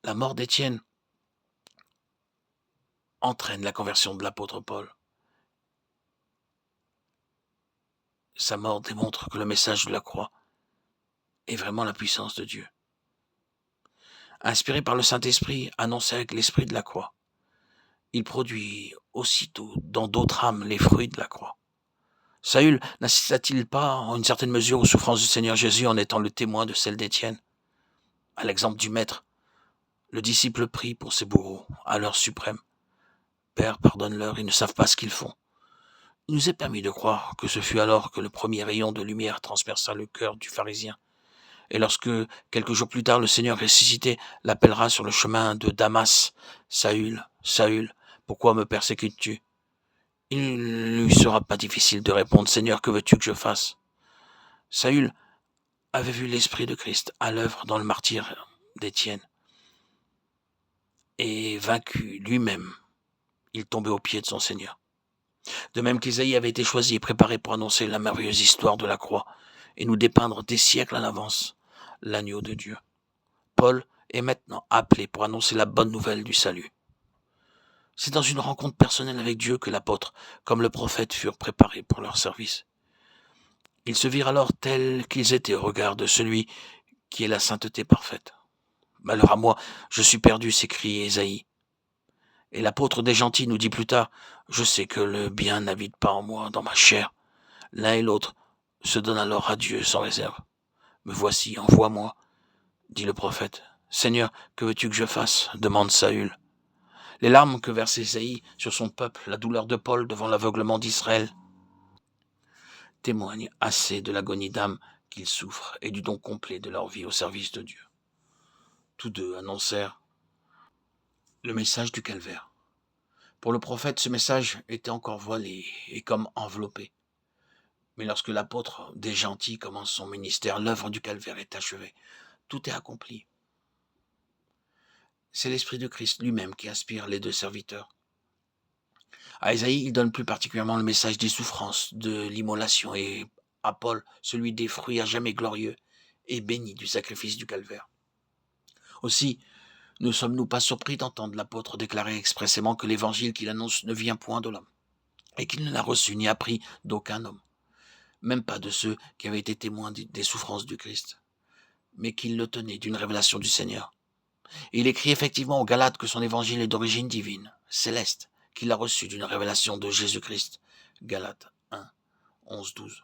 La mort d'Étienne entraîne la conversion de l'apôtre Paul. Sa mort démontre que le message de la croix est vraiment la puissance de Dieu. Inspiré par le Saint-Esprit, annoncé avec l'esprit de la croix, il produit aussitôt dans d'autres âmes les fruits de la croix. Saül n'assista-t-il pas en une certaine mesure aux souffrances du Seigneur Jésus en étant le témoin de celles d'Étienne? À l'exemple du Maître, le disciple prie pour ses bourreaux, à l'heure suprême. Père, pardonne-leur, ils ne savent pas ce qu'ils font. Il nous est permis de croire que ce fut alors que le premier rayon de lumière transperça le cœur du pharisien. Et lorsque, quelques jours plus tard, le Seigneur ressuscité l'appellera sur le chemin de Damas, « Saül, Saül, pourquoi me persécutes-tu » Il ne lui sera pas difficile de répondre, « Seigneur, que veux-tu que je fasse » Saül avait vu l'Esprit de Christ à l'œuvre dans le martyre d'Étienne. Et vaincu lui-même, il tombait aux pieds de son Seigneur. De même qu'Ésaïe avait été choisi et préparé pour annoncer la merveilleuse histoire de la croix et nous dépeindre des siècles à l'avance l'agneau de Dieu. Paul est maintenant appelé pour annoncer la bonne nouvelle du salut. C'est dans une rencontre personnelle avec Dieu que l'apôtre, comme le prophète, furent préparés pour leur service. Ils se virent alors tels qu'ils étaient au regard de celui qui est la sainteté parfaite. « Malheur à moi, je suis perdu », s'écrie Ésaïe. Et l'apôtre des gentils nous dit plus tard, « Je sais que le bien n'habite pas en moi, dans ma chair. » L'un et l'autre se donnent alors à Dieu sans réserve. « Me voici, envoie-moi », dit le prophète. « Seigneur, que veux-tu que je fasse ?» demande Saül. Les larmes que verse Ésaïe sur son peuple, la douleur de Paul devant l'aveuglement d'Israël, témoignent assez de l'agonie d'âme qu'ils souffrent et du don complet de leur vie au service de Dieu. Tous deux annoncèrent le message du calvaire. Pour le prophète, ce message était encore voilé et comme enveloppé. Mais lorsque l'apôtre des gentils commence son ministère, l'œuvre du calvaire est achevée. Tout est accompli. C'est l'Esprit de Christ lui-même qui inspire les deux serviteurs. À Ésaïe, il donne plus particulièrement le message des souffrances, de l'immolation, et à Paul, celui des fruits à jamais glorieux et bénis du sacrifice du calvaire. Aussi, ne sommes-nous pas surpris d'entendre l'apôtre déclarer expressément que l'évangile qu'il annonce ne vient point de l'homme, et qu'il ne l'a reçu ni appris d'aucun homme, même pas de ceux qui avaient été témoins des souffrances du Christ, mais qu'il le tenait d'une révélation du Seigneur. Et il écrit effectivement aux Galates que son évangile est d'origine divine, céleste, qu'il a reçu d'une révélation de Jésus-Christ. Galates 1, 11, 12.